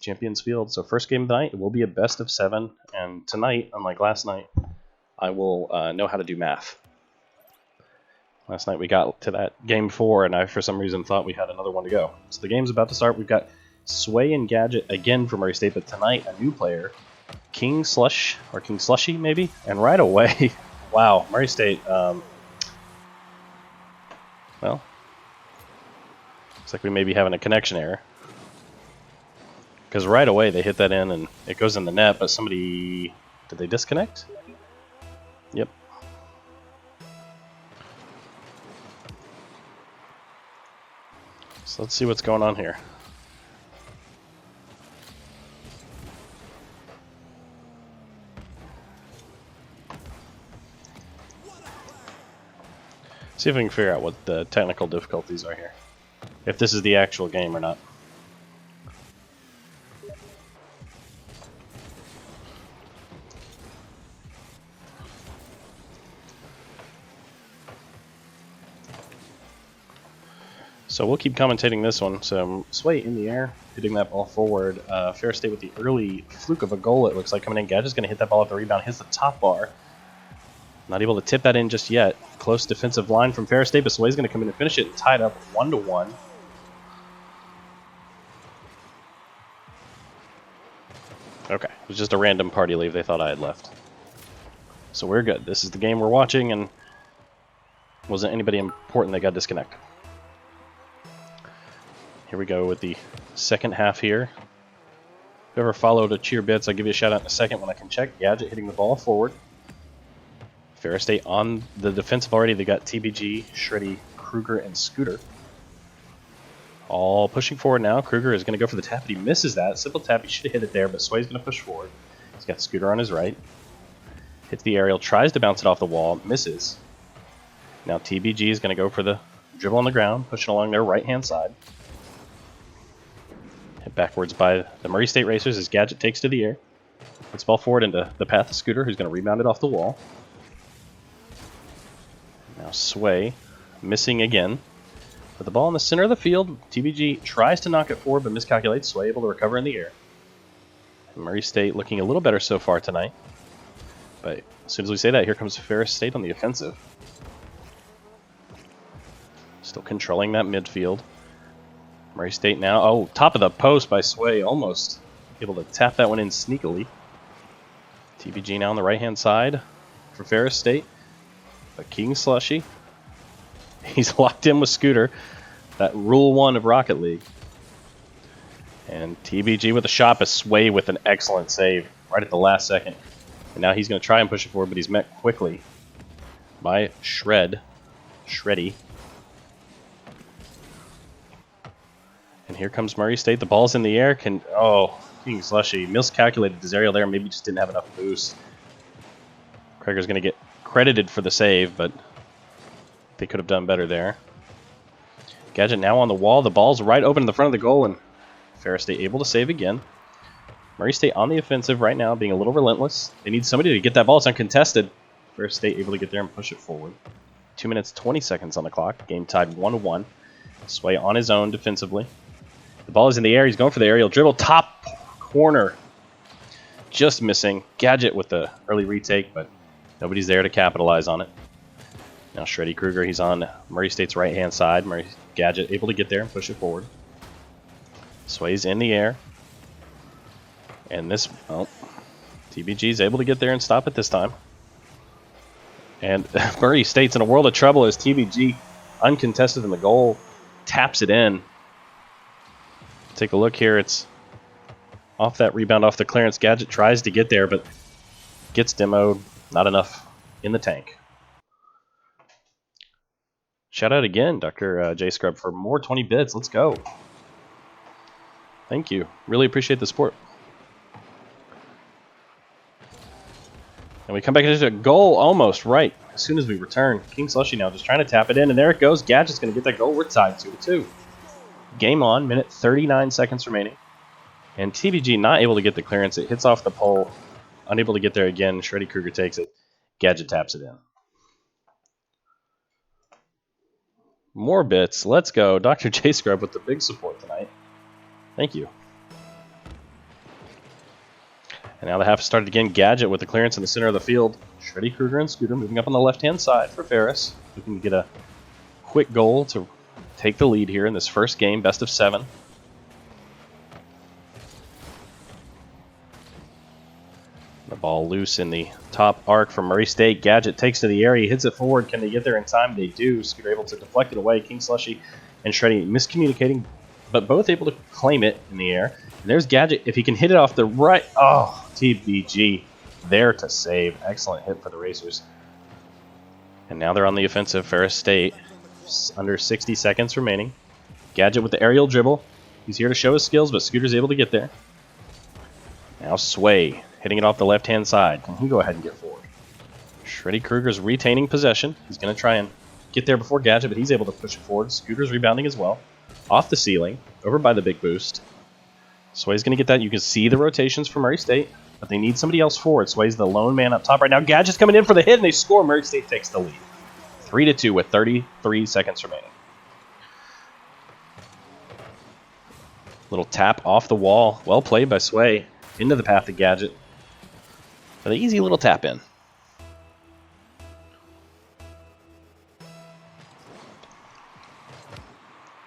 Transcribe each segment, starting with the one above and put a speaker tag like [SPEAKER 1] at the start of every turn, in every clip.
[SPEAKER 1] Champions Field. So first game of the night, it will be a best of 7. And tonight, unlike last night, I will know how to do math. Last night we got to that game 4, and I, for some reason, thought we had another one to go. So the game's about to start. We've got Sway and Gadget again from Murray State, but tonight a new player, King Slush, or King Slushy maybe. And right away, wow, Murray State. Well, looks like we may be having a connection error. Because right away they hit that in and it goes in the net, but somebody... Did they disconnect? Yep. So let's see what's going on here. See if we can figure out what the technical difficulties are here. If this is the actual game or not. So we'll keep commentating this one. So Sway in the air, hitting that ball forward. Ferris State with the early fluke of a goal, it looks like, coming in. Gadget's going to hit that ball at the rebound, hits the top bar. Not able to tip that in just yet. Close defensive line from Ferris State, but Sway's going to come in and finish it and tie it up 1-1. Okay, it was just a random party leave. They thought I had left. So we're good. This is the game we're watching, and wasn't anybody important that got disconnected. Here we go with the second half here. Whoever followed a cheer bits, I'll give you a shout out in a second when I can check. Gadget hitting the ball forward. Ferris State on the defensive already. They got TBG, Shreddy, Kruger, and Scooter. All pushing forward now. Kruger is going to go for the tap, but he misses that. Simple tap, he should have hit it there, but Sway's going to push forward. He's got Scooter on his right. Hits the aerial, tries to bounce it off the wall, misses. Now TBG is going to go for the dribble on the ground, pushing along their right-hand side. Hit backwards by the Murray State Racers as Gadget takes to the air. Puts ball forward into the path of Scooter, who's going to rebound it off the wall. Now Sway missing again. Put the ball in the center of the field. TBG tries to knock it forward, but miscalculates. Sway able to recover in the air. Murray State looking a little better so far tonight. But as soon as we say that, here comes Ferris State on the offensive. Still controlling that midfield. Murray State now, oh, top of the post by Sway, almost able to tap that one in sneakily. TBG now on the right-hand side for Ferris State. But King Slushy, he's locked in with Scooter. That Rule 1 of Rocket League. And TBG with a shot, but Sway with an excellent save right at the last second. And now he's going to try and push it forward, but he's met quickly by Shreddy. And here comes Murray State. The ball's in the air. King Slushy miscalculated his aerial there. Maybe just didn't have enough boost. Krager's going to get credited for the save, but they could have done better there. Gadget now on the wall. The ball's right open in the front of the goal, and Ferris State able to save again. Murray State on the offensive right now, being a little relentless. They need somebody to get that ball. It's uncontested. Ferris State able to get there and push it forward. 2 minutes, 20 seconds on the clock. Game tied 1-1. Sway on his own defensively. The ball is in the air. He's going for the aerial dribble. Top corner. Just missing. Gadget with the early retake, but nobody's there to capitalize on it. Now Shreddy Kruger, he's on Murray State's right-hand side. Gadget able to get there and push it forward. Sway's in the air. And TBG's able to get there and stop it this time. And Murray State's in a world of trouble as TBG, uncontested in the goal, taps it in. Take a look here. It's off that rebound, off the clearance. Gadget tries to get there, but gets demoed. Not enough in the tank. Shout out again, Dr. J Scrub, for more 20 bits. Let's go. Thank you. Really appreciate the support. And we come back into a goal almost right as soon as we return. King Slushy now just trying to tap it in, and there it goes. Gadget's going to get that goal. We're tied 2-2. Game on, minute 39 seconds remaining. And TBG not able to get the clearance. It hits off the pole. Unable to get there again. Shreddy Kruger takes it. Gadget taps it in. More bits. Let's go. Dr. J Scrub with the big support tonight. Thank you. And now the half has started again. Gadget with the clearance in the center of the field. Shreddy, Kruger, and Scooter moving up on the left-hand side for Ferris. Looking to get a quick goal to take the lead here in this first game, best of 7. The ball loose in the top arc from Murray State. Gadget takes to the area, hits it forward. Can they get there in time? They do. Scooter able to deflect it away. King Slushy and Shreddy miscommunicating, but both able to claim it in the air. And there's Gadget. If he can hit it off the right... Oh, TBG there to save. Excellent hit for the Racers. And now they're on the offensive. Ferris State under 60 seconds remaining. Gadget with the aerial dribble. He's here to show his skills, but Scooter's able to get there. Now Sway hitting it off the left-hand side. Can he go ahead and get forward? Shreddy Kruger's retaining possession. He's going to try and get there before Gadget, but he's able to push it forward. Scooter's rebounding as well. Off the ceiling, over by the big boost. Sway's going to get that. You can see the rotations from Murray State, but they need somebody else forward. Sway's the lone man up top right now. Gadget's coming in for the hit, and they score. Murray State takes the lead. 3-2 with 33 seconds remaining. Little tap off the wall. Well played by Sway. Into the path of Gadget. An easy little tap in.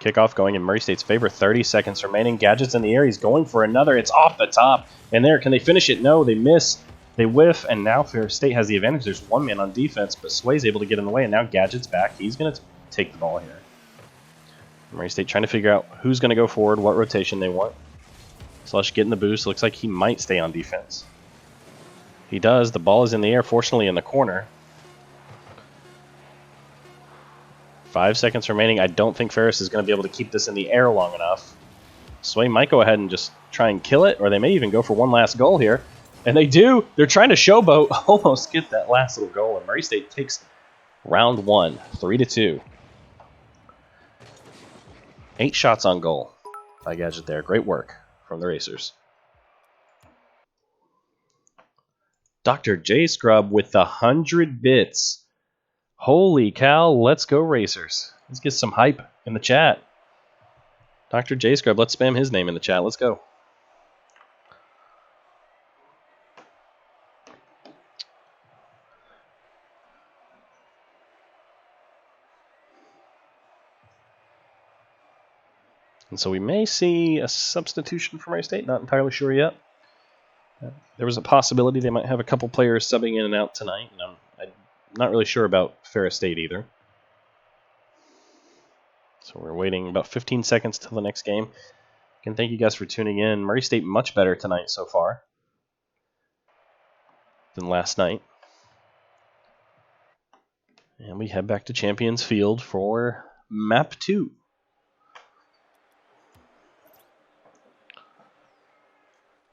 [SPEAKER 1] Kickoff going in Murray State's favor. 30 seconds remaining. Gadget's in the air. He's going for another. It's off the top. And there, can they finish it? No, they miss. They whiff, and now Ferris State has the advantage. There's one man on defense, but Sway's able to get in the way, and now Gadget's back. He's going to take the ball here. Murray State trying to figure out who's going to go forward, what rotation they want. Slush getting the boost. Looks like he might stay on defense. He does. The ball is in the air, fortunately in the corner. 5 seconds remaining. I don't think Ferris is going to be able to keep this in the air long enough. Sway might go ahead and just try and kill it, or they may even go for one last goal here. And they do. They're trying to showboat, almost get that last little goal. And Murray State takes round 1, 3-2. 8 shots on goal by Gadget there. Great work from the Racers. Dr. J Scrub with the 100 bits. Holy cow, let's go Racers. Let's get some hype in the chat. Dr. J Scrub, let's spam his name in the chat. Let's go. And so we may see a substitution for Murray State. Not entirely sure yet. There was a possibility they might have a couple players subbing in and out tonight. And I'm not really sure about Ferris State either. So we're waiting about 15 seconds till the next game. Again, thank you guys for tuning in. Murray State much better tonight so far than last night. And we head back to Champions Field for Map 2.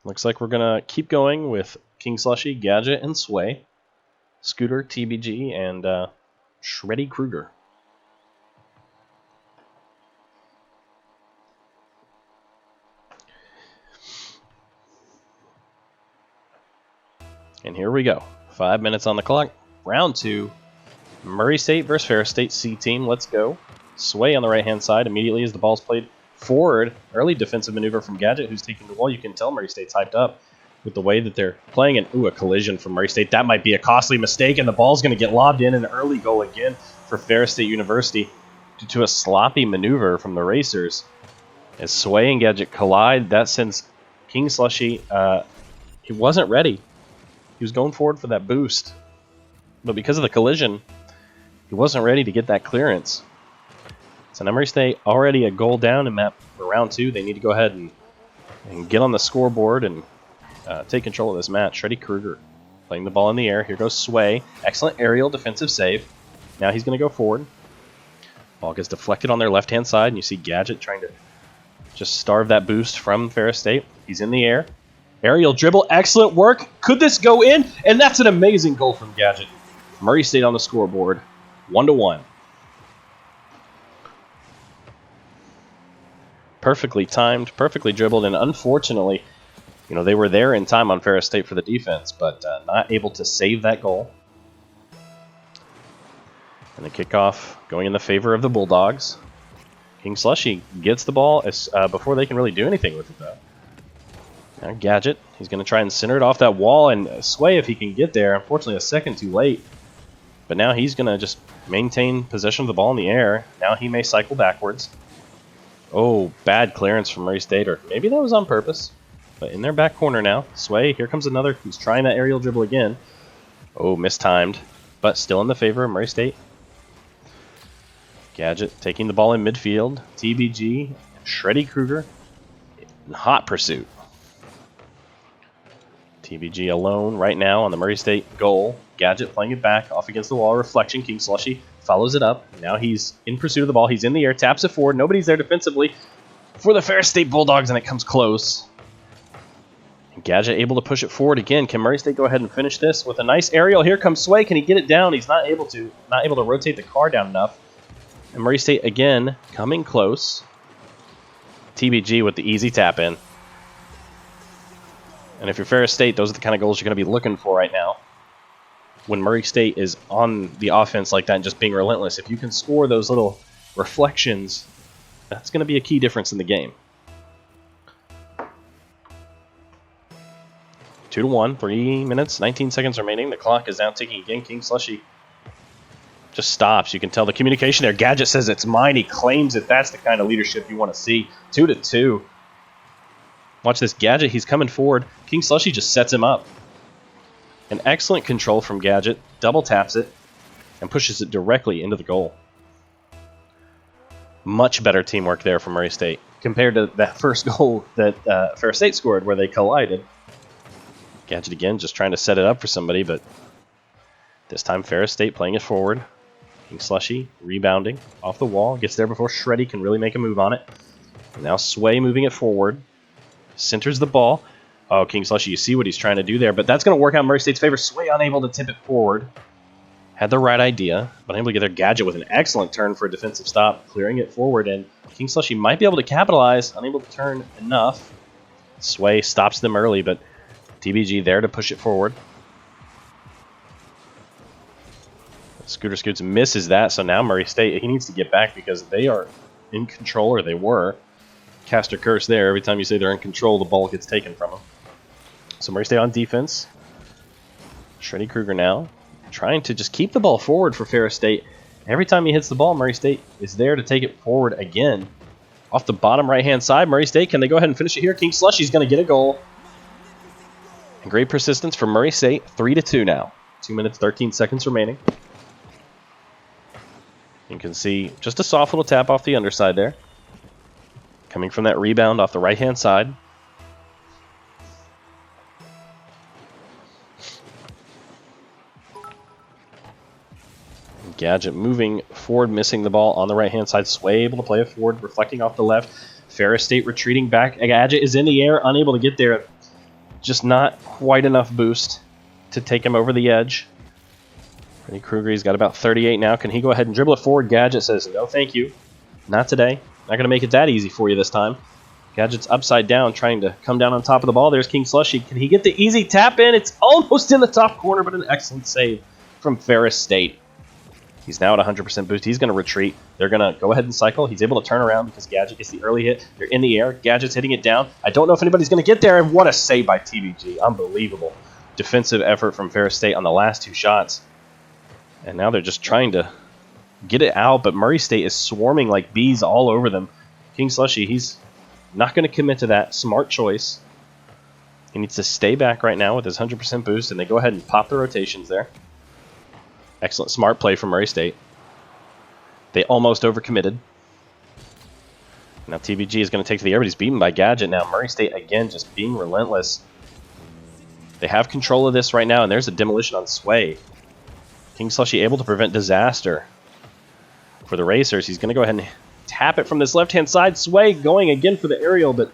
[SPEAKER 1] Looks like we're going to keep going with King Slushy, Gadget, and Sway. Scooter, TBG, and Shreddy Kruger. And here we go. 5 minutes on the clock. Round 2. Murray State versus Ferris State C team. Let's go. Sway on the right-hand side immediately as the ball's played forward. Early defensive maneuver from Gadget, who's taking the ball. You can tell Murray State's hyped up with the way that they're playing. And ooh, a collision from Murray State. That might be a costly mistake, and the ball's going to get lobbed in. An early goal again for Ferris State University due to a sloppy maneuver from the Racers. As Sway and Gadget collide, that sends King Slushy. He wasn't ready. He was going forward for that boost. But because of the collision, he wasn't ready to get that clearance. So now Murray State already a goal down in map for round 2. They need to go ahead and get on the scoreboard and take control of this match. Shreddy Kruger playing the ball in the air. Here goes Sway. Excellent aerial defensive save. Now he's going to go forward. Ball gets deflected on their left-hand side, and you see Gadget trying to just starve that boost from Ferris State. He's in the air. Aerial dribble. Excellent work. Could this go in? And that's an amazing goal from Gadget. Murray State on the scoreboard. 1-1. Perfectly timed, perfectly dribbled, and unfortunately, they were there in time on Ferris State for the defense, but not able to save that goal. And the kickoff going in the favor of the Bulldogs. King Slushy gets the ball before they can really do anything with it, though. Now Gadget, he's going to try and center it off that wall and sway if he can get there. Unfortunately, a second too late. But now he's going to just maintain possession of the ball in the air. Now he may cycle backwards. Oh, bad clearance from Murray State, or maybe that was on purpose. But in their back corner now, Sway, here comes another. He's trying that aerial dribble again. Oh, mistimed, but still in the favor of Murray State. Gadget taking the ball in midfield. TBG, Shreddy Kruger in hot pursuit. TBG alone right now on the Murray State goal. Gadget playing it back off against the wall. Reflection. King Slushy follows it up. Now he's in pursuit of the ball. He's in the air. Taps it forward. Nobody's there defensively for the Ferris State Bulldogs, and it comes close. Gadget able to push it forward again. Can Murray State go ahead and finish this with a nice aerial? Here comes Sway. Can he get it down? He's not able to rotate the car down enough. And Murray State again coming close. TBG with the easy tap in. And if you're Ferris State, those are the kind of goals you're going to be looking for right now. When Murray State is on the offense like that and just being relentless, if you can score those little reflections, that's going to be a key difference in the game. 2-1, 3 minutes, 19 seconds remaining. The clock is now ticking again. King Slushy just stops. You can tell the communication there. Gadget says it's mine. He claims it. That's the kind of leadership you want to see. 2-2. Watch this. Gadget, he's coming forward. King Slushy just sets him up. An excellent control from Gadget. Double taps it and pushes it directly into the goal. Much better teamwork there from Murray State compared to that first goal that Ferris State scored where they collided. Gadget again just trying to set it up for somebody, but this time Ferris State playing it forward. King Slushy rebounding off the wall. Gets there before Shreddy can really make a move on it. And now Sway moving it forward. Centers the ball. Oh, King Slushy, you see what he's trying to do there, but that's going to work out in Murray State's favor. Sway unable to tip it forward. Had the right idea, but unable to get there. Gadget with an excellent turn for a defensive stop, clearing it forward, and King Slushy might be able to capitalize. Unable to turn enough. Sway stops them early, but TBG there to push it forward. Scooter Scoots misses that, so now Murray State, he needs to get back because they are in control, or they were. Cast or curse there. Every time you say they're in control, the ball gets taken from them. So Murray State on defense. Shreddy Kruger now trying to just keep the ball forward for Ferris State. Every time he hits the ball, Murray State is there to take it forward again. Off the bottom right-hand side, Murray State, can they go ahead and finish it here? King Slushy's going to get a goal. And great persistence from Murray State. 3-2 now. 2 minutes, 13 seconds remaining. You can see just a soft little tap off the underside there. Coming from that rebound off the right-hand side. Gadget moving forward, missing the ball on the right-hand side. Sway able to play it forward, reflecting off the left. Ferris State retreating back. Gadget is in the air, unable to get there. Just not quite enough boost to take him over the edge. Freddy Kruger, he's got about 38 now. Can he go ahead and dribble it forward? Gadget says, no, thank you. Not today. Not going to make it that easy for you this time. Gadget's upside down, trying to come down on top of the ball. There's King Slushy. Can he get the easy tap in? It's almost in the top corner, but an excellent save from Ferris State. He's now at 100% boost. He's going to retreat. They're going to go ahead and cycle. He's able to turn around because Gadget gets the early hit. They're in the air. Gadget's hitting it down. I don't know if anybody's going to get there. And what a save by TBG. Unbelievable defensive effort from Ferris State on the last two shots. And now they're just trying to get it out, but Murray State is swarming like bees all over them. King Slushy, he's not going to commit to that. Smart choice. He needs to stay back right now with his 100% boost, and they go ahead and pop the rotations there. Excellent smart play from Murray State. They almost overcommitted. Now TBG is going to take to the air, but he's beaten by Gadget. Now Murray State, again, just being relentless. They have control of this right now, and there's a demolition on Sway. King Slushy able to prevent disaster for the Racers. He's going to go ahead and tap it from this left-hand side. Sway going again for the aerial, but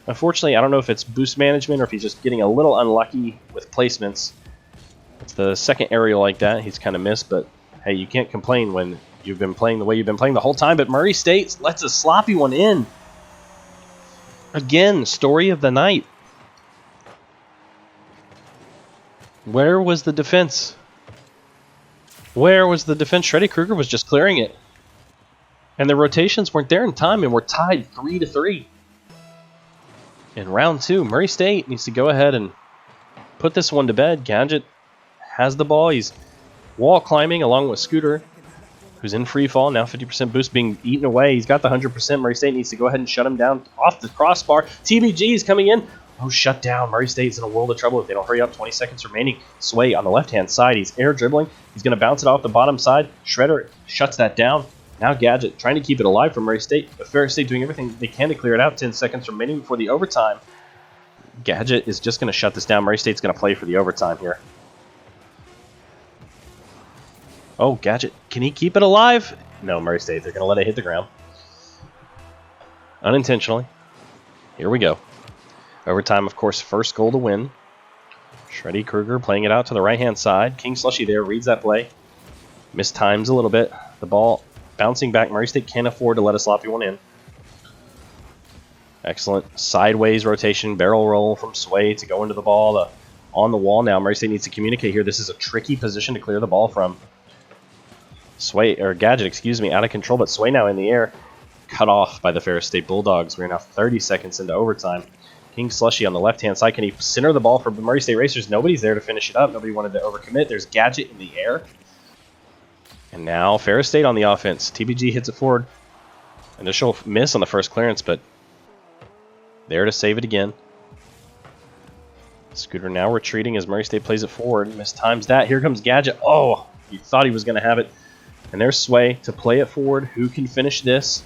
[SPEAKER 1] unfortunately, I don't know if it's boost management or if he's just getting a little unlucky with placements. It's the second aerial like that. He's kind of missed, but hey, you can't complain when you've been playing the way you've been playing the whole time. But Murray State lets a sloppy one in. Again, story of the night. Where was the defense? Where was the defense? Shreddy Kruger was just clearing it. And the rotations weren't there in time, and we're tied 3-3. In round 2, Murray State needs to go ahead and put this one to bed. Gadget has the ball. He's wall climbing along with Scooter, who's in free fall. Now 50% boost being eaten away. He's got the 100%. Murray State needs to go ahead and shut him down off the crossbar. TBG is coming in. Oh, shut down. Murray State's in a world of trouble if they don't hurry up. 20 seconds remaining. Sway on the left-hand side. He's air dribbling. He's going to bounce it off the bottom side. Shredder shuts that down. Now Gadget trying to keep it alive for Murray State, but Ferris State doing everything they can to clear it out. 10 seconds remaining before the overtime. Gadget is just going to shut this down. Murray State's going to play for the overtime here. Oh, Gadget. Can he keep it alive? No, Murray State. They're going to let it hit the ground. Unintentionally. Here we go. Overtime, of course, first goal to win. Shreddy Kruger playing it out to the right-hand side. King Slushy there reads that play. Mistimes a little bit. The ball bouncing back. Murray State can't afford to let a sloppy one in. Excellent sideways rotation, barrel roll from Sway to go into the ball. On the wall now. Murray State needs to communicate here. This is a tricky position to clear the ball from. Sway, or Gadget, excuse me, out of control, but Sway now in the air. Cut off by the Ferris State Bulldogs. We're now 30 seconds into overtime. King Slushy on the left-hand side. Can he center the ball for Murray State Racers? Nobody's there to finish it up. Nobody wanted to overcommit. There's Gadget in the air. And now Ferris State on the offense. TBG hits it forward. Initial miss on the first clearance, but there to save it again. Scooter now retreating as Murray State plays it forward. Mistimes that. Here comes Gadget. Oh, he thought he was going to have it. And there's Sway to play it forward. Who can finish this?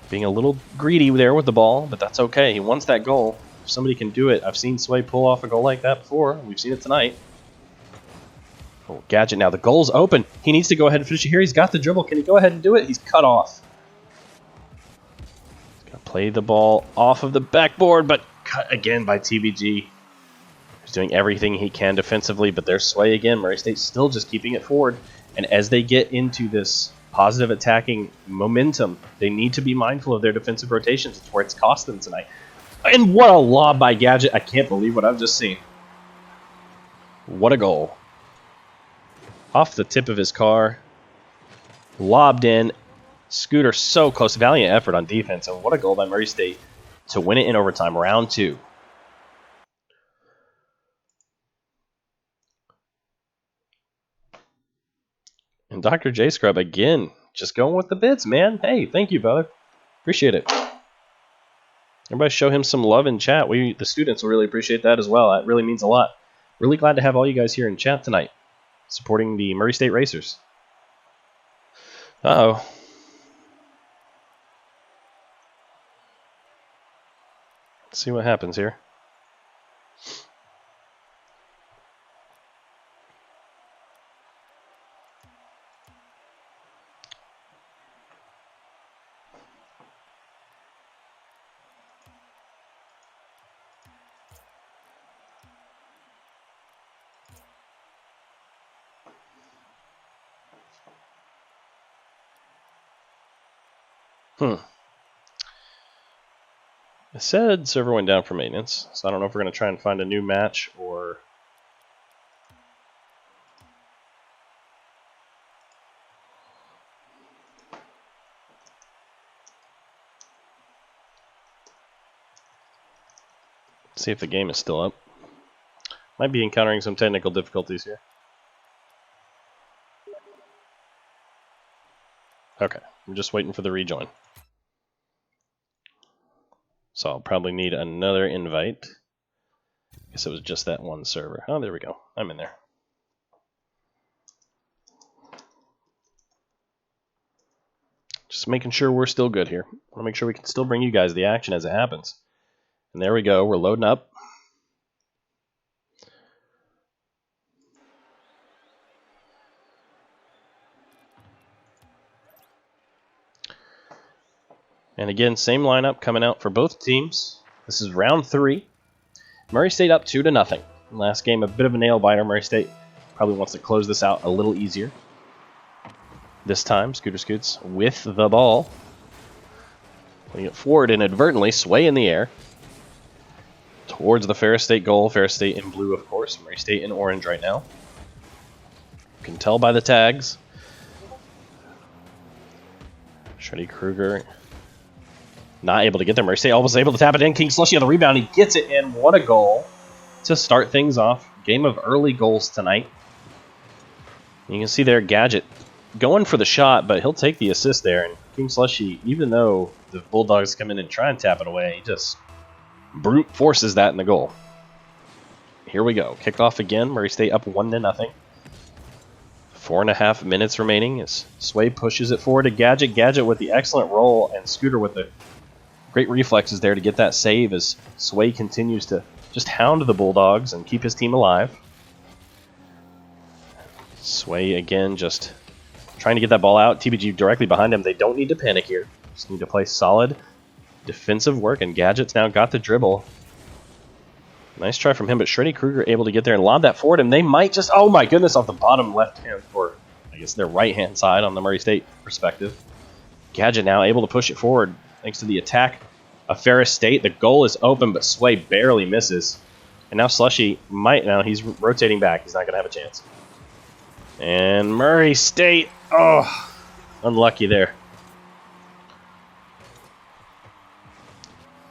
[SPEAKER 1] Being a little greedy there with the ball, but that's okay. He wants that goal. If somebody can do it. I've seen Sway pull off a goal like that before. We've seen it tonight. Oh, Gadget now. The goal's open. He needs to go ahead and finish it here. He's got the dribble. Can he go ahead and do it? He's cut off. He's going to play the ball off of the backboard, but cut again by TBG. He's doing everything he can defensively, but there's Sway again. Murray State's still just keeping it forward. And as they get into this positive attacking momentum, they need to be mindful of their defensive rotations. It's where it's cost them tonight. And what a lob by Gadget. I can't believe what I've just seen. What a goal. Off the tip of his car. Lobbed in. Scooter so close. Valiant effort on defense. And what a goal by Murray State to win it in overtime. Round 2. And Dr. J Scrub again, just going with the bits, man. Hey, thank you, brother. Appreciate it. Everybody show him some love in chat. The students will really appreciate that as well. That really means a lot. Really glad to have all you guys here in chat tonight, supporting the Murray State Racers. Uh-oh. Let's see what happens here. It said server went down for maintenance, so I don't know if we're going to try and find a new match or... see if the game is still up. Might be encountering some technical difficulties here. Okay, I'm just waiting for the rejoin. So I'll probably need another invite. Guess it was just that one server. Oh, there we go. I'm in there. Just making sure we're still good here. I want to make sure we can still bring you guys the action as it happens. And there we go. We're loading up. And again, same lineup coming out for both teams. This is round 3. Murray State up 2-0. Last game, a bit of a nail biter. Murray State probably wants to close this out a little easier. This time, Scooter Scoots with the ball. Putting it forward inadvertently, Sway in the air. Towards the Ferris State goal. Ferris State in blue, of course. Murray State in orange right now. You can tell by the tags. Shreddy Kruger Not able to get there. Murray State almost able to tap it in. King Slushy on the rebound. He gets it in. What a goal to start things off. Game of early goals tonight. You can see there Gadget going for the shot, but he'll take the assist there. And King Slushy, even though the Bulldogs come in and try and tap it away, he just brute forces that in the goal. Here we go. Kickoff again. Murray State up 1-0. 4.5 minutes remaining as Sway pushes it forward to Gadget. Gadget with the excellent roll, and Scooter with the great reflexes there to get that save as Sway continues to just hound the Bulldogs and keep his team alive. Sway again just trying to get that ball out. TBG directly behind him. They don't need to panic here. Just need to play solid defensive work, and Gadget's now got the dribble. Nice try from him, but Shreddy Krueger able to get there and lob that forward, and they might just, oh my goodness, off the bottom left-hand, or I guess their right-hand side on the Murray State perspective. Gadget now able to push it forward thanks to the attack of Ferris State. The goal is open, but Sway barely misses. And now Slushy might, now he's rotating back. He's not going to have a chance. And Murray State, oh, unlucky there.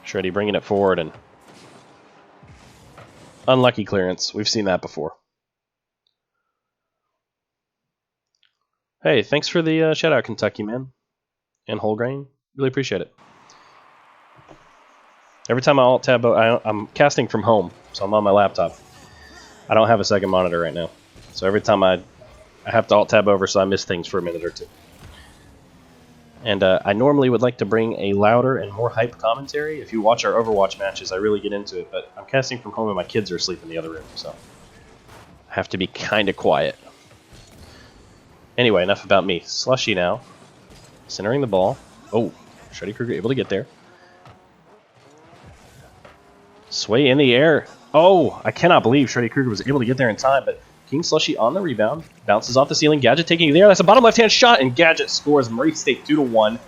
[SPEAKER 1] Shreddy bringing it forward and unlucky clearance. We've seen that before. Hey, thanks for the shout out, Kentucky, man. And Wholegrain. Really appreciate it. Every time I alt tab, I'm casting from home, so I'm on my laptop. I don't have a second monitor right now. So every time I have to alt tab over, so I miss things for a minute or two. And I normally would like to bring a louder and more hype commentary. If you watch our Overwatch matches, I really get into it. But I'm casting from home and my kids are asleep in the other room, so I have to be kind of quiet. Anyway, enough about me. Slushy now. Centering the ball. Oh, Shreddy Krueger able to get there. Sway in the air. Oh, I cannot believe Shreddy Krueger was able to get there in time, but King Slushy on the rebound. Bounces off the ceiling. Gadget taking it there. That's a bottom left-hand shot, and Gadget scores. Murray State 2-1.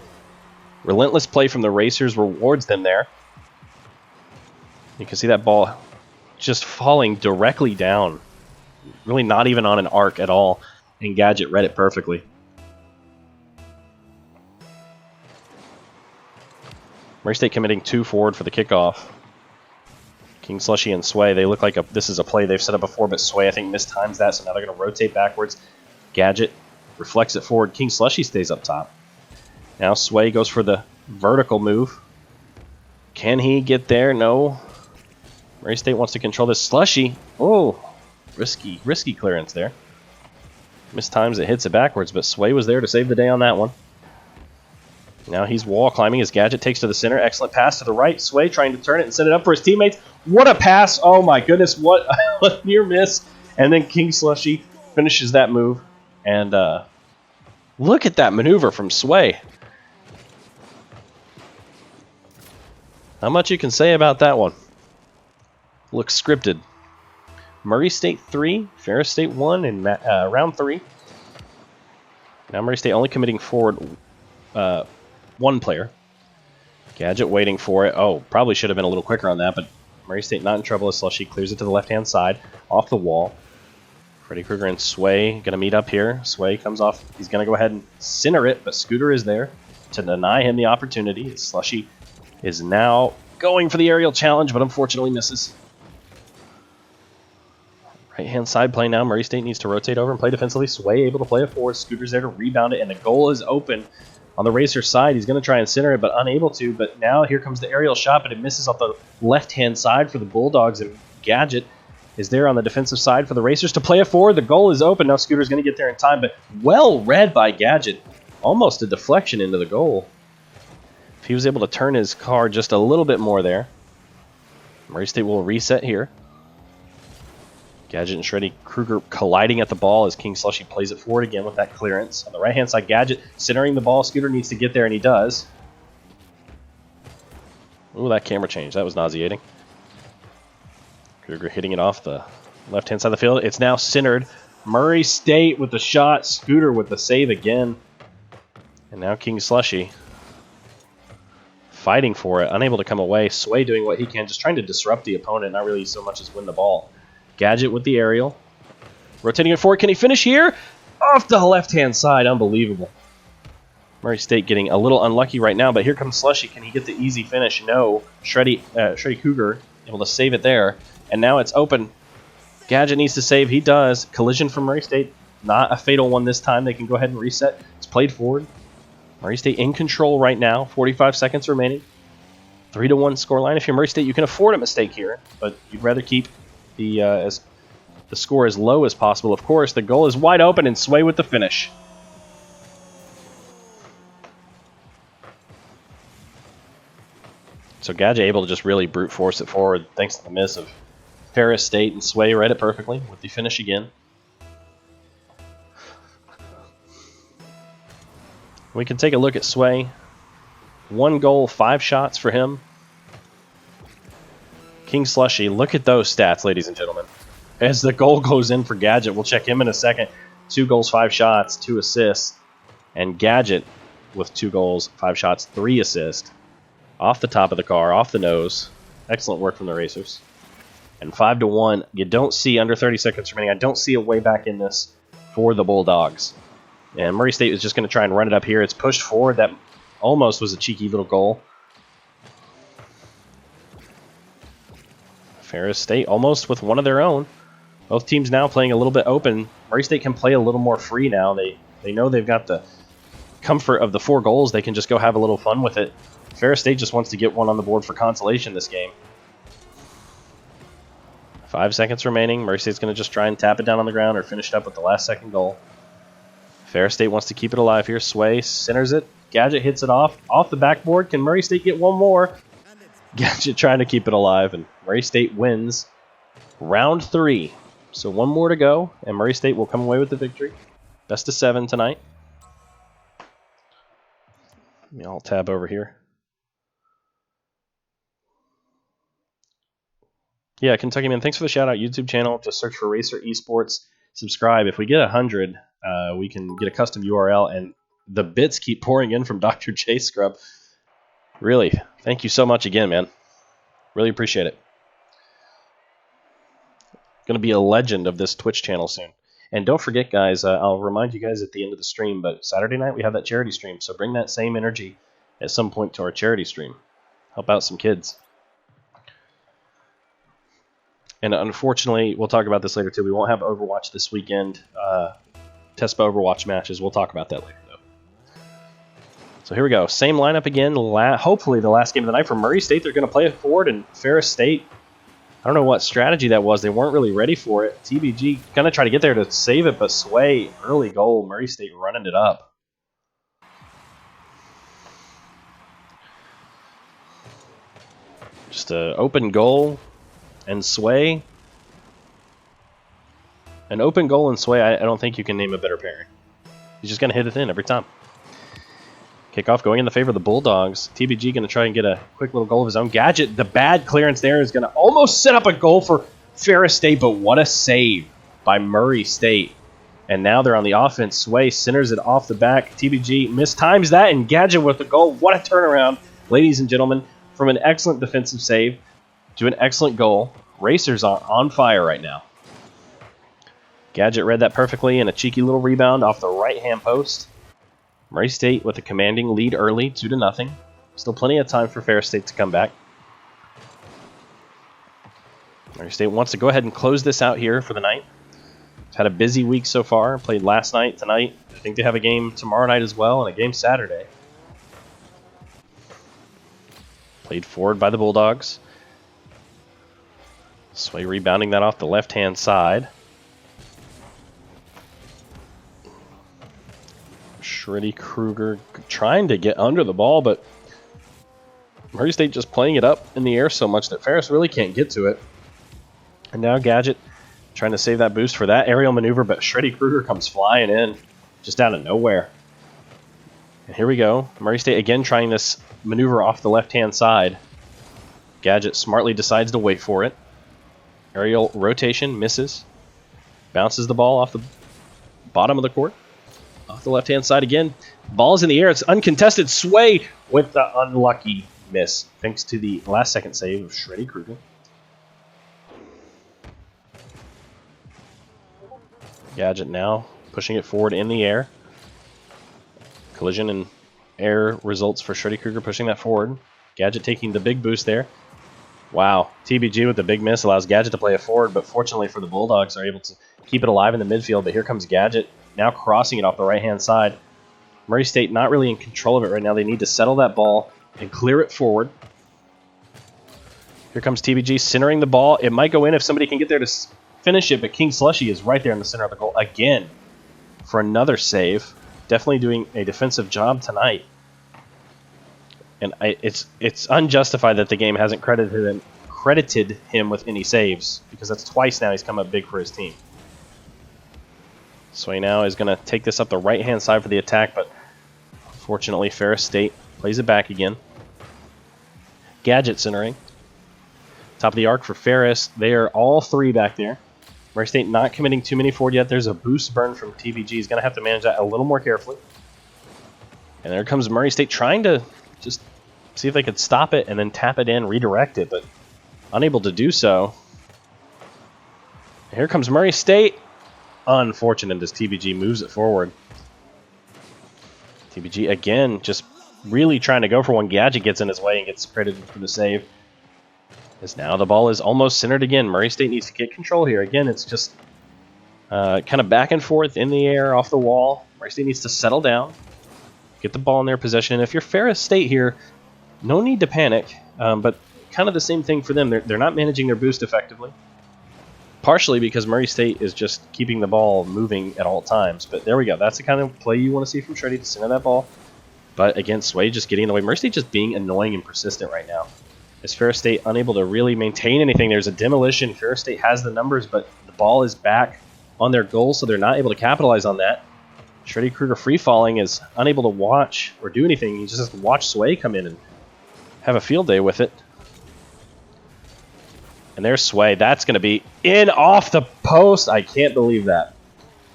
[SPEAKER 1] Relentless play from the Racers rewards them there. You can see that ball just falling directly down. Really not even on an arc at all. And Gadget read it perfectly. Murray State committing 2 forward for the kickoff. King Slushy and Sway, they look like this is a play they've set up before, but Sway, I think, mistimes that, so now they're going to rotate backwards. Gadget reflects it forward. King Slushy stays up top. Now Sway goes for the vertical move. Can he get there? No. Murray State wants to control this. Slushy, oh, risky clearance there. Mistimes it, hits it backwards, but Sway was there to save the day on that one. Now he's wall climbing as Gadget takes to the center. Excellent pass to the right. Sway trying to turn it and set it up for his teammates. What a pass. Oh my goodness. What a near miss. And then King Slushy finishes that move. And look at that maneuver from Sway. Not much you can say about that one. Looks scripted. Murray State 3, Ferris State 1 in round 3. Now Murray State only committing forward 1 player. Gadget waiting for it. Oh, probably should have been a little quicker on that, but Murray State not in trouble as Slushy clears it to the left-hand side, off the wall. Shreddy Krueger and Sway going to meet up here. Sway comes off. He's going to go ahead and center it, but Scooter is there to deny him the opportunity. Slushy is now going for the aerial challenge, but unfortunately misses. Right-hand side play now. Murray State needs to rotate over and play defensively. Sway able to play it forward. Scooter's there to rebound it, and the goal is open. On the Racer side, he's going to try and center it, but unable to. But now here comes the aerial shot, but it misses off the left-hand side for the Bulldogs, and Gadget is there on the defensive side for the Racers to play it forward. The goal is open. Now Scooter's going to get there in time, but well read by Gadget. Almost a deflection into the goal. If he was able to turn his car just a little bit more there. Murray State will reset here. Gadget and Shreddy Krueger colliding at the ball as King Slushy plays it forward again with that clearance. On the right-hand side, Gadget centering the ball. Scooter needs to get there, and he does. Ooh, that camera change. That was nauseating. Krueger hitting it off the left-hand side of the field. It's now centered. Murray State with the shot. Scooter with the save again. And now King Slushy fighting for it, unable to come away. Sway doing what he can, just trying to disrupt the opponent, not really so much as win the ball. Gadget with the aerial. Rotating it forward. Can he finish here? Off the left-hand side. Unbelievable. Murray State getting a little unlucky right now, but here comes Slushy. Can he get the easy finish? No. Shreddy Cougar able to save it there. And now it's open. Gadget needs to save. He does. Collision from Murray State. Not a fatal one this time. They can go ahead and reset. It's played forward. Murray State in control right now. 45 seconds remaining. 3-1 scoreline. If you're Murray State, you can afford a mistake here, but you'd rather keep the score as low as possible. Of course, the goal is wide open and Sway with the finish. So Gadget able to just really brute force it forward thanks to the miss of Ferris State, and Sway read it perfectly with the finish again. We can take a look at Sway. 1 goal, 5 shots for him. King Slushy, look at those stats, ladies and gentlemen. As the goal goes in for Gadget, we'll check him in a second. 2 goals, 5 shots, 2 assists. And Gadget with 2 goals, 5 shots, 3 assists. Off the top of the car, off the nose. Excellent work from the Racers. And 5-1, you don't see under 30 seconds remaining. I don't see a way back in this for the Bulldogs. And Murray State is just going to try and run it up here. It's pushed forward. That almost was a cheeky little goal. Ferris State almost with one of their own. Both teams now playing a little bit open. Murray State can play a little more free now. They know they've got the comfort of the 4 goals. They can just go have a little fun with it. Ferris State just wants to get one on the board for consolation this game. 5 seconds remaining. Murray State's going to just try and tap it down on the ground or finish it up with the last second goal. Ferris State wants to keep it alive here. Sway centers it. Gadget hits it off the backboard. Can Murray State get one more? Gadget trying to keep it alive, and Murray State wins round 3. So 1 more to go, and Murray State will come away with the victory. Best of 7 tonight. I'll tab over here. Yeah, Kentucky Man, thanks for the shout-out. YouTube channel, just search for Racer Esports. Subscribe. If we get 100, we can get a custom URL, and the bits keep pouring in from Dr. J Scrub. Really, thank you so much again, man. Really appreciate it. Going to be a legend of this Twitch channel soon. And don't forget, guys, I'll remind you guys at the end of the stream, but Saturday night we have that charity stream, so bring that same energy at some point to our charity stream. Help out some kids. And unfortunately, we'll talk about this later too. We won't have Overwatch this weekend. TESPA Overwatch matches. We'll talk about that later, though. So here we go. Same lineup again. Hopefully the last game of the night for Murray State. They're going to play it forward, and Ferris State, I don't know what strategy that was. They weren't really ready for it. TBG going to try to get there to save it, but Sway, early goal. Murray State running it up. Just an open goal. And Sway, an open goal and Sway, I don't think you can name a better pairing. He's just going to hit it in every time. Kickoff going in the favor of the Bulldogs. TBG going to try and get a quick little goal of his own. Gadget, the bad clearance there is going to almost set up a goal for Ferris State, but what a save by Murray State. And now they're on the offense. Sway centers it off the back. TBG mistimes that, and Gadget with the goal. What a turnaround, ladies and gentlemen, from an excellent defensive save to an excellent goal. Racers are on fire right now. Gadget read that perfectly, and a cheeky little rebound off the right-hand post. Murray State with a commanding lead early, 2-0. Still plenty of time for Ferris State to come back. Murray State wants to go ahead and close this out here for the night. It's had a busy week so far. Played last night, tonight. I think they have a game tomorrow night as well, and a game Saturday. Played forward by the Bulldogs. Sway rebounding that off the left-hand side. Shreddy Kruger trying to get under the ball, but Murray State just playing it up in the air so much that Ferris really can't get to it. And now Gadget trying to save that boost for that aerial maneuver, but Shreddy Kruger comes flying in just out of nowhere. And here we go. Murray State again trying this maneuver off the left-hand side. Gadget smartly decides to wait for it. Aerial rotation, misses. Bounces the ball off the bottom of the court. Off the left-hand side again. Ball's in the air. It's uncontested. Sway with the unlucky miss, thanks to the last-second save of Shreddy Kruger. Gadget now pushing it forward in the air. Collision and error results for Shreddy Krueger pushing that forward. Gadget taking the big boost there. Wow, TBG with the big miss allows Gadget to play it forward, but fortunately for the Bulldogs, are able to keep it alive in the midfield. But here comes Gadget, now crossing it off the right-hand side. Murray State not really in control of it right now. They need to settle that ball and clear it forward. Here comes TBG centering the ball. It might go in if somebody can get there to finish it, but King Slushy is right there in the center of the goal again for another save. Definitely doing a defensive job tonight. And it's unjustified that the game hasn't credited him with any saves, because that's twice now he's come up big for his team. Sway now is going to take this up the right-hand side for the attack, but fortunately Ferris State plays it back again. Gadget centering. Top of the arc for Ferris. They are all three back there. Murray State not committing too many forward yet. There's a boost burn from TBG. He's going to have to manage that a little more carefully. And there comes Murray State trying to just see if they could stop it and then tap it in, redirect it, but unable to do so. And here comes Murray State. Unfortunate as TBG moves it forward. TBG again just really trying to go for one. Gadget gets in his way and gets credited for the save. As now the ball is almost centered again. Murray State needs to get control here. Again, it's just kind of back and forth in the air, off the wall. Murray State needs to settle down, get the ball in their possession. And if you're Ferris State here, no need to panic, but kind of the same thing for them. They're not managing their boost effectively. Partially because Murray State is just keeping the ball moving at all times. But there we go. That's the kind of play you want to see from Shreddy, to center that ball. But again, Sway just getting in the way. Murray State just being annoying and persistent right now. As Ferris State unable to really maintain anything. There's a demolition. Ferris State has the numbers, but the ball is back on their goal, so they're not able to capitalize on that. Shreddy Krueger free-falling is unable to watch or do anything. He just has to watch Sway come in and have a field day with it. And there's Sway. That's going to be in off the post. I can't believe that.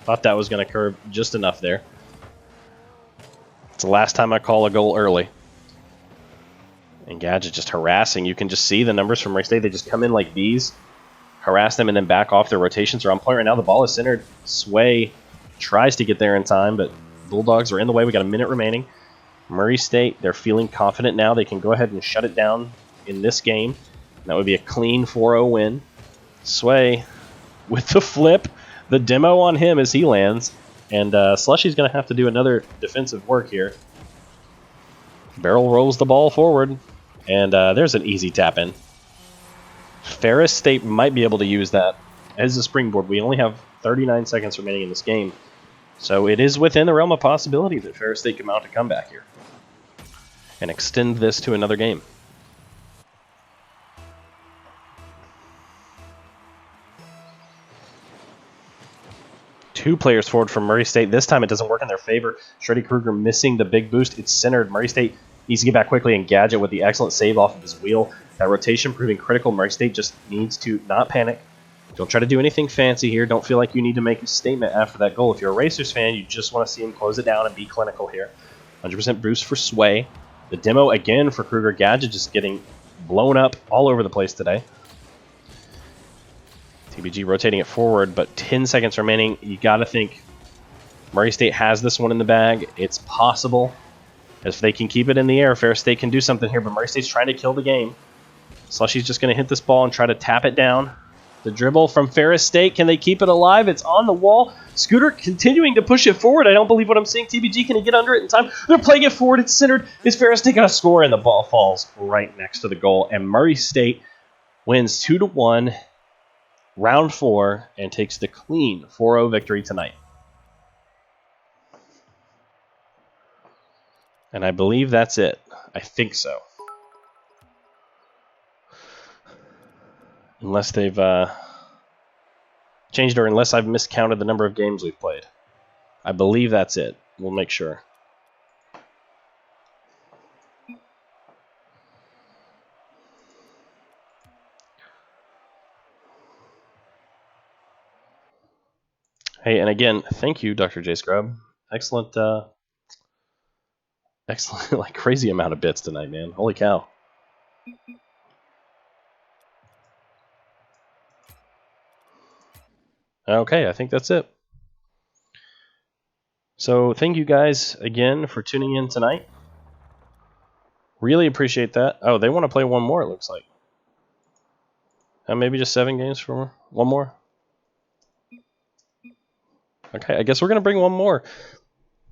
[SPEAKER 1] Thought that was going to curve just enough there. It's the last time I call a goal early. And Gadget just harassing. You can just see the numbers from Murray State. They just come in like these, harass them, and then back off. Their rotations are on point right now. The ball is centered. Sway tries to get there in time, but Bulldogs are in the way. We got a minute remaining. Murray State, they're feeling confident now. They can go ahead and shut it down in this game. And that would be a clean 4-0 win. Sway with the flip. The demo on him as he lands. And Slushy's going to have to do another defensive work here. Barrel rolls the ball forward. And there's an easy tap in. Ferris State might be able to use that as a springboard. We only have 39 seconds remaining in this game. So it is within the realm of possibility that Ferris State can mount a comeback here and extend this to another game. Two players forward from Murray State. This time it doesn't work in their favor. Shreddy Krueger missing the big boost. It's centered. Murray State needs to get back quickly, and Gadget with the excellent save off of his wheel. That rotation proving critical. Murray State just needs to not panic. Don't try to do anything fancy here. Don't feel like you need to make a statement after that goal. If you're a Racers fan, you just want to see him close it down and be clinical here. 100% boost for Sway. The demo again for Krueger. Gadget just getting blown up all over the place today. TBG rotating it forward, but 10 seconds remaining. You got to think Murray State has this one in the bag. It's possible. If they can keep it in the air, Ferris State can do something here, but Murray State's trying to kill the game. Slushy's just going to hit this ball and try to tap it down. The dribble from Ferris State. Can they keep it alive? It's on the wall. Scooter continuing to push it forward. I don't believe what I'm seeing. TBG, can he get under it in time? They're playing it forward. It's centered. Is Ferris State going to score? And the ball falls right next to the goal. And Murray State wins 2-1, round 4, and takes the clean 4-0 victory tonight. And I believe that's it. I think so. Unless they've changed, or unless I've miscounted the number of games we've played. I believe that's it. We'll make sure. Hey, and again, thank you, Dr. J Scrub. Excellent, like crazy amount of bits tonight, man. Holy cow. Okay, I think that's it. So thank you guys again for tuning in tonight. Really appreciate that. Oh, they want to play one more, it looks like. Maybe just 7 games for one more. Okay, I guess we're going to bring one more.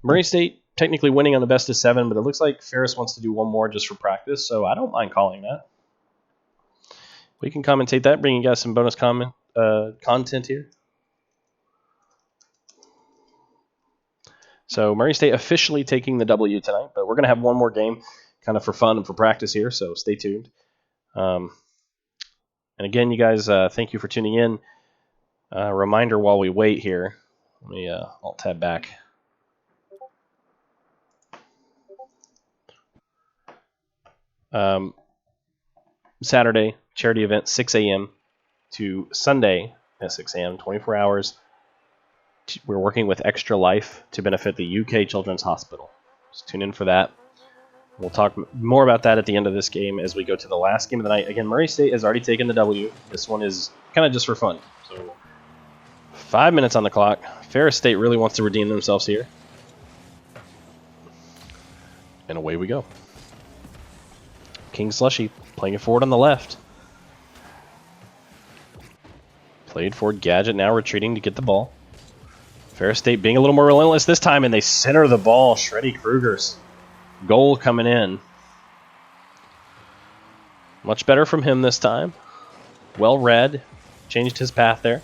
[SPEAKER 1] Murray State technically winning on the best of 7, but it looks like Ferris wants to do one more just for practice, so I don't mind calling that. We can commentate that, bring you guys some bonus content here. So Murray State officially taking the W tonight, but we're going to have one more game kind of for fun and for practice here, so stay tuned. And again, you guys, thank you for tuning in. Reminder while we wait here. Let me alt-tab back. Saturday, charity event, 6 a.m. to Sunday at 6 a.m., 24 hours. We're working with Extra Life to benefit the UK Children's Hospital. Just tune in for that. We'll talk more about that at the end of this game as we go to the last game of the night. Again, Murray State has already taken the W. This one is kind of just for fun. So 5 minutes on the clock. Ferris State really wants to redeem themselves here. And away we go. King Slushy playing it forward on the left. Played forward. Gadget now retreating to get the ball. Ferris State being a little more relentless this time, and they center the ball. Shreddy Kruger's goal coming in. Much better from him this time. Well read. Changed his path there.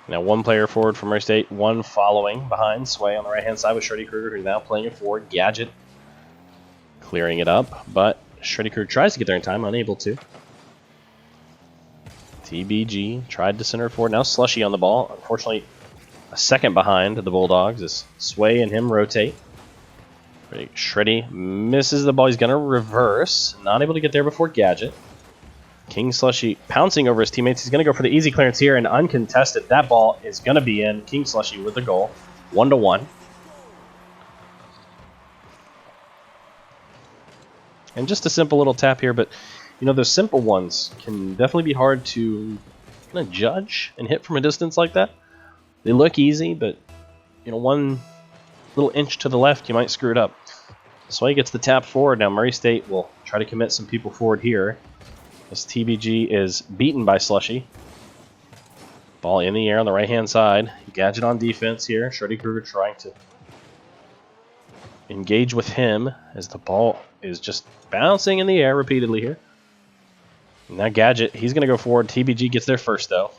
[SPEAKER 1] Now one player forward from Murray State, one following behind. Sway on the right-hand side with Shreddy Kruger, who's now playing it forward. Gadget clearing it up, but Shreddy Kruger tries to get there in time, unable to. TBG tried to center forward. Now Slushy on the ball. Unfortunately, a second behind the Bulldogs as Sway and him rotate. Shreddy misses the ball. He's going to reverse. Not able to get there before Gadget. King Slushy pouncing over his teammates. He's going to go for the easy clearance here, and uncontested. That ball is going to be in. King Slushy with the goal. 1-1. And just a simple little tap here, but you know, those simple ones can definitely be hard to kind of judge and hit from a distance like that. They look easy, but you know, one little inch to the left, you might screw it up. So he gets the tap forward. Now Murray State will try to commit some people forward here as TBG is beaten by Slushy. Ball in the air on the right-hand side. Gadget on defense here. Shreddy Kruger trying to engage with him as the ball is just bouncing in the air repeatedly here. Now Gadget, he's going to go forward. TBG gets there first, though.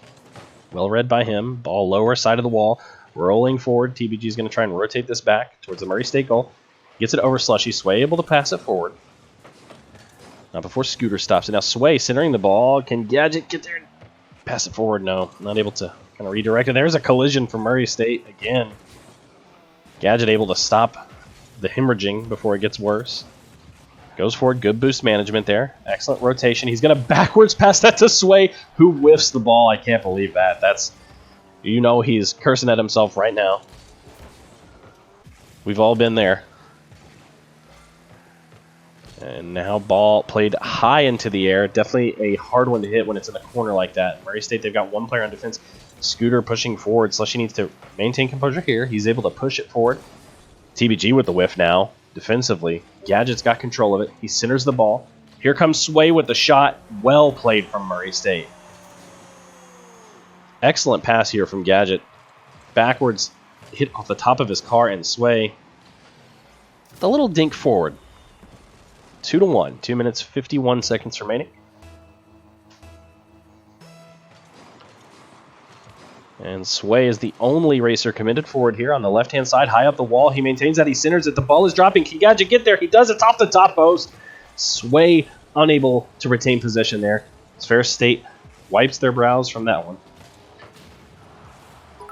[SPEAKER 1] Well read by him. Ball lower side of the wall. Rolling forward. TBG is going to try and rotate this back towards the Murray State goal. Gets it over Slushy. Sway able to pass it forward. Now before Scooter stops it. Now Sway centering the ball. Can Gadget get there and pass it forward? No, not able to kind of redirect it. There's a collision from Murray State again. Gadget able to stop the hemorrhaging before it gets worse. Goes forward. Good boost management there. Excellent rotation. He's going to backwards pass that to Sway, who whiffs the ball. I can't believe that. That's, you know, he's cursing at himself right now. We've all been there. And now ball played high into the air. Definitely a hard one to hit when it's in the corner like that. Murray State, they've got one player on defense. Scooter pushing forward. Slushy needs to maintain composure here. He's able to push it forward. TBG with the whiff now. Defensively, Gadget's got control of it. He centers the ball. Here comes Sway with the shot. Well played from Murray State. Excellent pass here from Gadget. Backwards, hit off the top of his car, and Sway, the little dink forward. 2-1. 2 minutes, 51 seconds remaining. And Sway is the only racer committed forward here on the left-hand side, high up the wall. He maintains that. He centers it. The ball is dropping. Can Gadget get there? He does. It's off the top post. Sway unable to retain possession there. Ferris State wipes their brows from that one.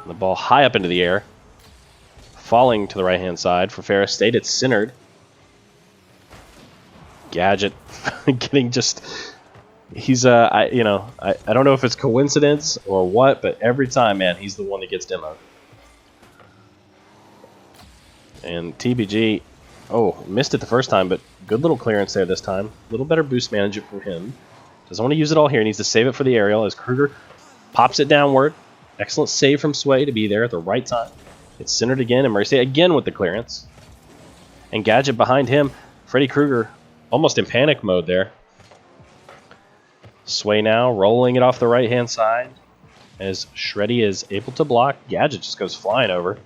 [SPEAKER 1] The ball high up into the air. Falling to the right-hand side for Ferris State. It's centered. Gadget getting just... He's, I don't know if it's coincidence or what, but every time, man, he's the one that gets demoed. And TBG, missed it the first time, but good little clearance there this time. A little better boost management from him. Doesn't want to use it all here. He needs to save it for the aerial as Kruger pops it downward. Excellent save from Sway to be there at the right time. It's centered again, and Murray State again with the clearance. And Gadget behind him. Freddy Krueger almost in panic mode there. Sway now rolling it off the right-hand side as Shreddy is able to block. Gadget just goes flying over.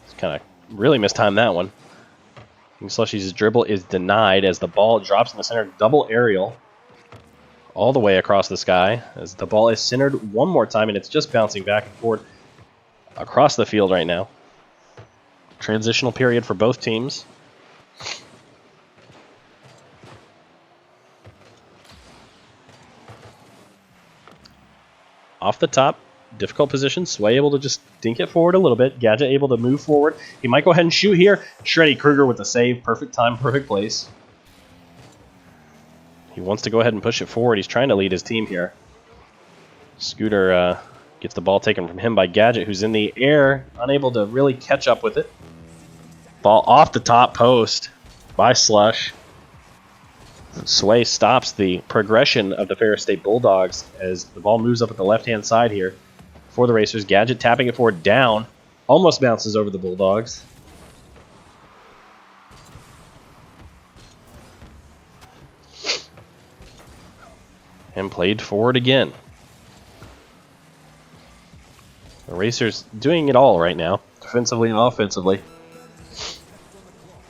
[SPEAKER 1] It's kind of really mistimed that one. King Slushy's dribble is denied as the ball drops in the center. Double aerial all the way across the sky as the ball is centered one more time, and it's just bouncing back and forth across the field right now. Transitional period for both teams. Off the top, difficult position. Sway able to just dink it forward a little bit. Gadget able to move forward. He might go ahead and shoot here. Shreddy Krueger with the save. Perfect time, perfect place. He wants to go ahead and push it forward. He's trying to lead his team here. Scooter gets the ball taken from him by Gadget, who's in the air, unable to really catch up with it. Ball off the top post by Slush. Sway stops the progression of the Ferris State Bulldogs as the ball moves up at the left-hand side here for the Racers. Gadget tapping it forward down. Almost bounces over the Bulldogs. And played forward again. The Racers doing it all right now, defensively and offensively.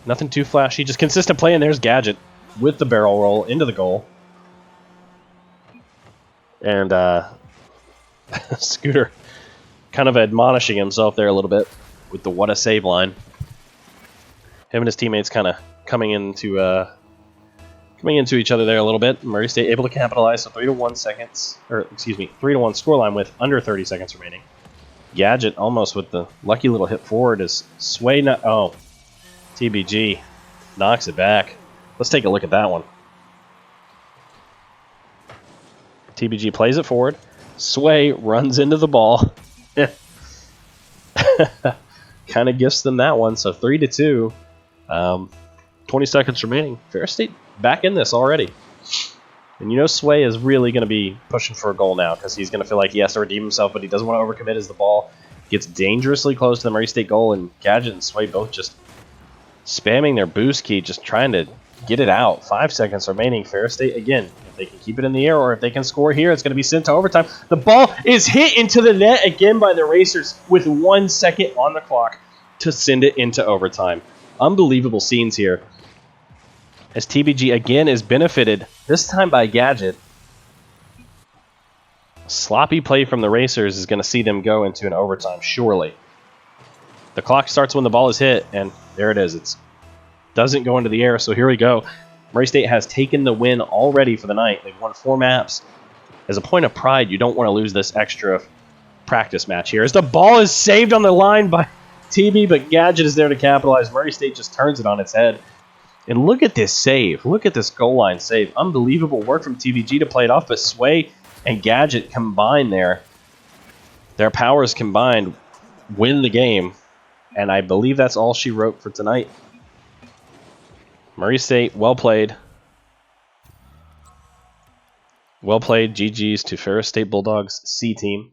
[SPEAKER 1] Nothing too flashy, just consistent play, and there's Gadget with the barrel roll into the goal. And Scooter kind of admonishing himself there a little bit with the what a save line. Him and his teammates kind of coming into each other there a little bit. Murray State able to capitalize, so 3-1 seconds, or excuse me, 3-1 scoreline with under 30 seconds remaining. Gadget almost with the lucky little hit forward as Sway. TBG knocks it back. Let's take a look at that one. TBG plays it forward. Sway runs into the ball. Kind of gifts them that one. So 3-2. 20 seconds remaining. Ferris State back in this already. And you know Sway is really going to be pushing for a goal now because he's going to feel like he has to redeem himself, but he doesn't want to overcommit as the ball gets dangerously close to the Murray State goal, and Gadget and Sway both just spamming their boost key, just trying to get it out. 5 seconds remaining. Ferris State, again, if they can keep it in the air or if they can score here, it's going to be sent to overtime. The ball is hit into the net again by the Racers with 1 second on the clock to send it into overtime. Unbelievable scenes here as TBG again is benefited, this time by Gadget. Sloppy play from the Racers is going to see them go into an overtime, surely. The clock starts when the ball is hit, and there it is. It doesn't go into the air, so here we go. Murray State has taken the win already for the night. They've won 4 maps. As a point of pride, you don't want to lose this extra practice match here. As the ball is saved on the line by TB, but Gadget is there to capitalize. Murray State just turns it on its head. And look at this save. Look at this goal line save. Unbelievable work from TBG to play it off, but Sway and Gadget combined there. Their powers combined win the game. And I believe that's all she wrote for tonight. Murray State, well played. Well played. GG's to Ferris State Bulldogs C team.